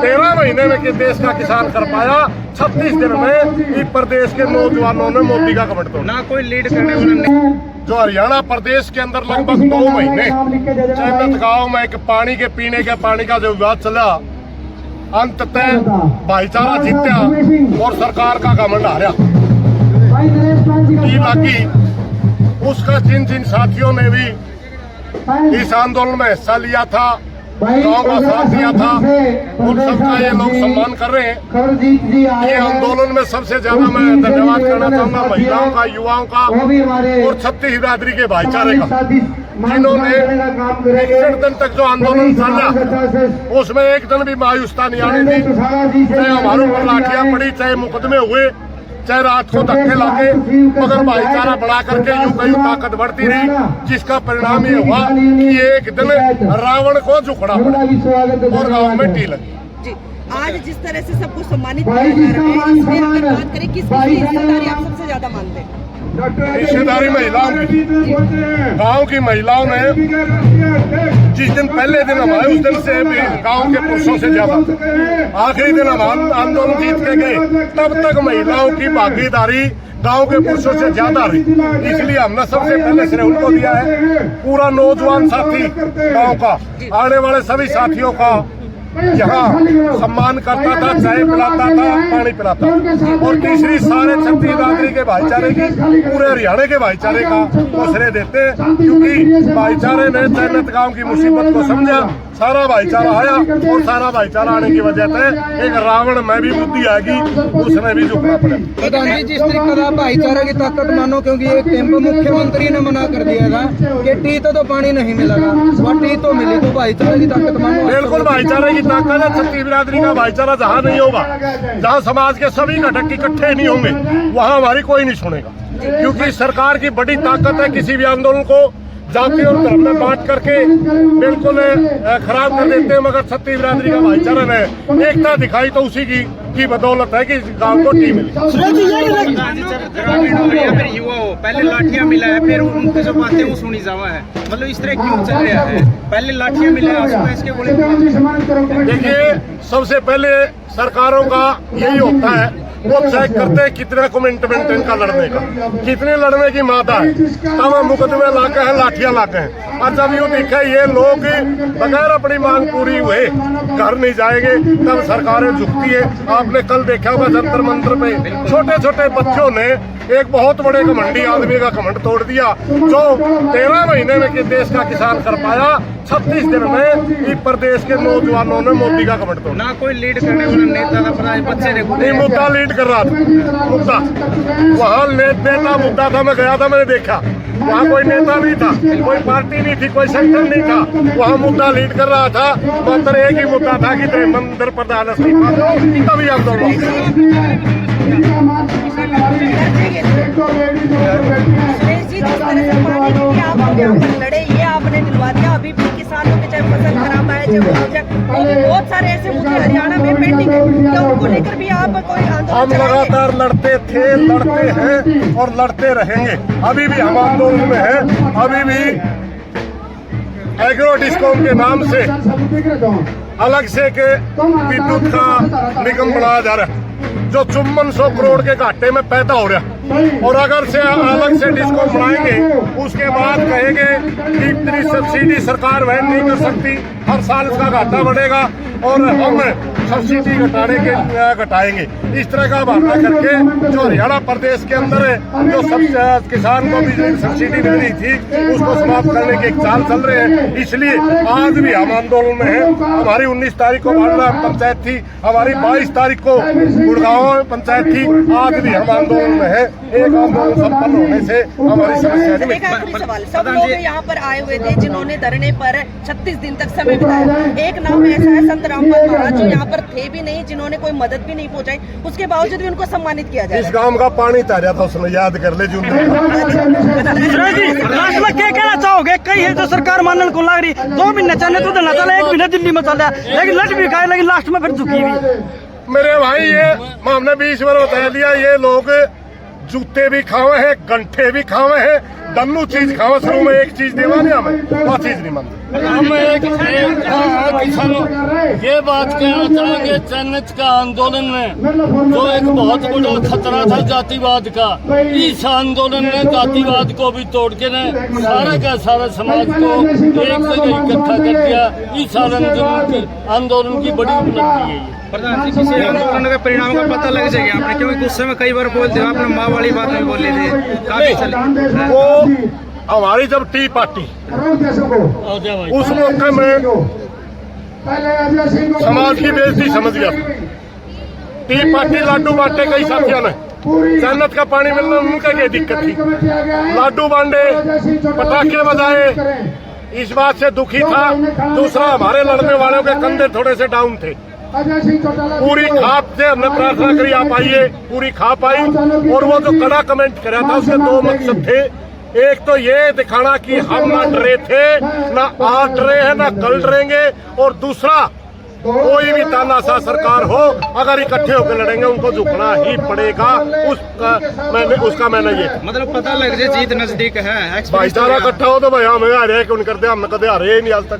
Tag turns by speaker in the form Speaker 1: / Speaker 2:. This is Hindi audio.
Speaker 1: 13 महीने में कि देश का किसान कर पाया, 36 दिन में इस प्रदेश के नौजवानों ने मोदी का कमेंट तोड़ा।
Speaker 2: ना कोई लीड करने वाला।
Speaker 1: जो हरियाणा प्रदेश के अंदर लगभग 2 महीने चैनत गांव में एक पानी के पीने के पानी का जो विवाद चला, अंततः भाईचारा जीत्या और सरकार का घमंड हारा बाकी उसका जिन जिन साथियों ने भी इस आंदोलन में हिस्सा लिया था, गांव का साथ दिया था, उन सबका ये लोग सम्मान कर रहे हैं। ये आंदोलन में सबसे ज्यादा मैं धन्यवाद करना चाहूंगा महिलाओं का, युवाओं का और छत्तीस बिरादरी के भाईचारे का, जिन्होंने 61 दिन तक जो आंदोलन चला उसमें एक दिन भी मायूसता नहीं आनी थी। चाहे हमारे ऊपर लाठियां पड़ी, चाहे मुकदमे हुए, चाहे रात को धक्के लागे, मगर भाईचारा बढ़ा करके यूं कहीं ताकत बढ़ती रही, जिसका परिणाम ये हुआ कि एक दिन रावण को झुकना पड़ा और गांव में टी लगी।
Speaker 3: जी, आज जिस तरह से सबको सम्मानित किया जा रहा है, इसमें अगर बात करें किस हिस्सेदारी आप सबसे ज्यादा मानते हैं?
Speaker 1: हिस्सेदारी महिलाओं की, गांव की महिलाओं ने जिस दिन पहले दिन हमारे उस दिन से भी गांव के पुरुषों से ज्यादा, आखिरी दिन हम आंदोलन जीत के गए तब तक महिलाओं की भागीदारी गांव के पुरुषों से ज्यादा रही। इसलिए हमने सबसे पहले श्रेय उनको दिया है। पूरा नौजवान साथी गांव का, आने वाले सभी साथियों का यहाँ सम्मान करता था, चाय पिलाता था, पानी पिलाता। और तीसरी सारे छत्तीस बिरादरी के भाईचारे की, पूरे हरियाणा के भाईचारे का वो श्रेय देते हैं, क्योंकि भाईचारे ने चैनत गांव की मुसीबत को समझा, सारा भाईचारा आया और सारा भाईचारा आने की वजह से एक रावण में भी बुद्धि आएगी, उसने भी झुकना पड़ेगा।
Speaker 2: प्रधान जी, जिस तरीके का भाईचारा की ताकत मानो, क्योंकि एक टाइम पर मुख्यमंत्री ने मना कर दिया था कि टी तो पानी नहीं मिलेगा, वह टी तो मिली, तो भाईचारा की ताकत मानो।
Speaker 1: बिल्कुल भाईचारे की ताकत है। छत्तीस बिरादरी का भाईचारा जहाँ नहीं होगा, जहाँ समाज के सभी घटक इकट्ठे नहीं होंगे, वहाँ हमारी कोई नहीं सुनेगा, क्योंकि सरकार की बड़ी ताकत है किसी भी आंदोलन को जाति और धर्म में बांट करके बिल्कुल खराब कर देते हैं। मगर छत्तीस बिरादरी का भाईचारा ने एकता दिखाई तो उसी की बदौलत है कि गांव को टी मिली।
Speaker 2: ग्रामीण हो या फिर युवा हो, पहले लाठियां मिला है, फिर उनके जो बातें वो सुनी जावा है, मतलब इस तरह क्यों चल रहा है? पहले लाठियां मिले, इसके बोले।
Speaker 1: देखिए, सबसे पहले सरकारों का यही होता है, वो चेक करते हैं कितने कमिटमेंट इनका लड़ने का, कितने लड़ने की मादा है, तब हम मुकदमे लाके हैं, लाठियां लाके हैं। और जब यूँ दिखे ये लोग बगैर अपनी मांग पूरी हुए घर नहीं जाएंगे, तब सरकारें झुकती है। आपने कल देखा होगा जंतर मंतर पे छोटे छोटे बच्चों ने एक बहुत बड़े घमंडी आदमी का घमंड तोड़ दिया, जो 13 महीने में कि देश का किसान कर पाया, 36 दिन में इस प्रदेश के नौजवानों ने मोदी का घमंड तोड़ा।
Speaker 2: ना कोई लीड करने वाला नेता था, पता है बच्चे
Speaker 1: नहीं, मुद्दा लीड कर रहा था, मुद्दा वहाँ नेता मुद्दा था। मैं गया था, मैंने देखा वहाँ कोई नेता नहीं था, कोई पार्टी नहीं थी, कोई संगठन नहीं था, वहाँ मुद्दा लीड कर रहा था। मात्र एक ही मुद्दा था कि मंदिर प्रधान इस्तीफा दो, तभी आंदोलन।
Speaker 3: लड़े, ये आपने दिलवा दिया, अभी भी किसानों के चाहे फसल खराब आए, चाहे बहुत सारे ऐसे मुद्दे हरियाणा में पेंडिंग है, क्या उनको लेकर भी आप कोई आंदोलन?
Speaker 1: हम लगातार लड़ते थे, लड़ते हैं और लड़ते रहेंगे। अभी भी हम आंदोलन में हैं। अभी भी एग्रो डिस्कॉम के नाम से अलग से के विद्युत का निगम बनाया जा रहा है, जो 5400 करोड़ के घाटे में पैदा हो रहा है। और अगर से अलग से डिस्कॉम बनाएंगे, उसके बाद कहेंगे कि इतनी सब्सिडी सरकार वहन नहीं कर सकती, हर साल इसका घाटा बढ़ेगा और हम सब्सिडी घटाएंगे। इस तरह का बहाना करके जो हरियाणा प्रदेश के अंदर जो सब किसान को बिजली सब्सिडी मिल रही थी, उसको समाप्त करने के एक चाल चल रहे हैं। इसलिए आज भी हम आंदोलन में हैं। हमारी 19 तारीख को भांडा पंचायत थी, हमारी 22 तारीख को गुड़गांव पंचायत थी, आज भी हम आंदोलन में हैं। एक आंदोलन संपन्न होने से हमारी समस्या नहीं मिलती।
Speaker 3: सवाल, सब लोग यहाँ पर आए हुए थे जिन्होंने धरने पर 36 दिन तक समय बिताया। एक नाम ऐसा है संत रामपाल महाराज, जो यहाँ पर थे भी नहीं, जिन्होंने कोई मदद भी नहीं पहुँचाई, उसके बावजूद भी उनको सम्मानित किया जाए।
Speaker 1: इस गांव का पानी तारा था, उसने याद कर ले जो
Speaker 4: लास्ट में क्या कहना चाहोगे? कई है जो सरकार मानने को लग रही, 2 महीने चलने तो देना चला, 1 महीने दिल्ली में चल रहा है, लेकिन लट भी खाए, लेकिन लास्ट में फिर झुकी हुई।
Speaker 1: मेरे भाई, ये हमने 20 बार बता दिया, ये लोग जूते भी खावे हैं, गंठे भी खावे हैं, दन्नू चीज खाओ शुरू में एक चीज देवा नहीं हमें वो चीज नहीं मानते।
Speaker 5: हम एक किसानों ये बात कहना चाहेंगे, चैनच का आंदोलन में जो एक बहुत बड़ा खतरा था जातिवाद का, इस आंदोलन ने जातिवाद को भी तोड़ के ने सारा का सारा समाज को एक जगह इकट्ठा कर दिया। इस आंदोलन की बड़ी उपलब्धि है ये।
Speaker 2: प्रधान जी, किसी आंदोलन का परिणाम का पता लग जाएगा आपने, क्योंकि गुस्से में कई बार बोलते हो, आपने माँ वाली बात में बोले थे काफी चले।
Speaker 1: वो हमारी जब टी पार्टी उस मौके में समाज की बेइज्जती समझ गया। टी पार्टी लाडू बांटे कई साथियों ने, जन्नत का पानी मिलना उनका क्या दिक्कत थी, लाडू बांटे पटाखे बजाए, इस बात से दुखी था। दूसरा, हमारे लड़ने वालों के कंधे थोड़े से डाउन थे। पूरी खाप से हमने प्रार्थना करी आप आइए, पूरी खाप आई। और वो जो कड़ा कमेंट करा था उसके दो मकसद थे। एक तो ये दिखाना कि हम ना डरे थे, ना आज डरे हैं, ना कल डरेंगे। और दूसरा, कोई भी तानाशाह सरकार हो, अगर इकट्ठे होकर लड़ेंगे उनको झुकना ही पड़ेगा। उसका मैंने ये
Speaker 2: मतलब पता लग जाए जीत नजदीक है।
Speaker 1: भाईचारा इकट्ठा हो तो भाई हम हारे क्यों नहीं करते, हमने कदे हारे ही नहीं आज तक।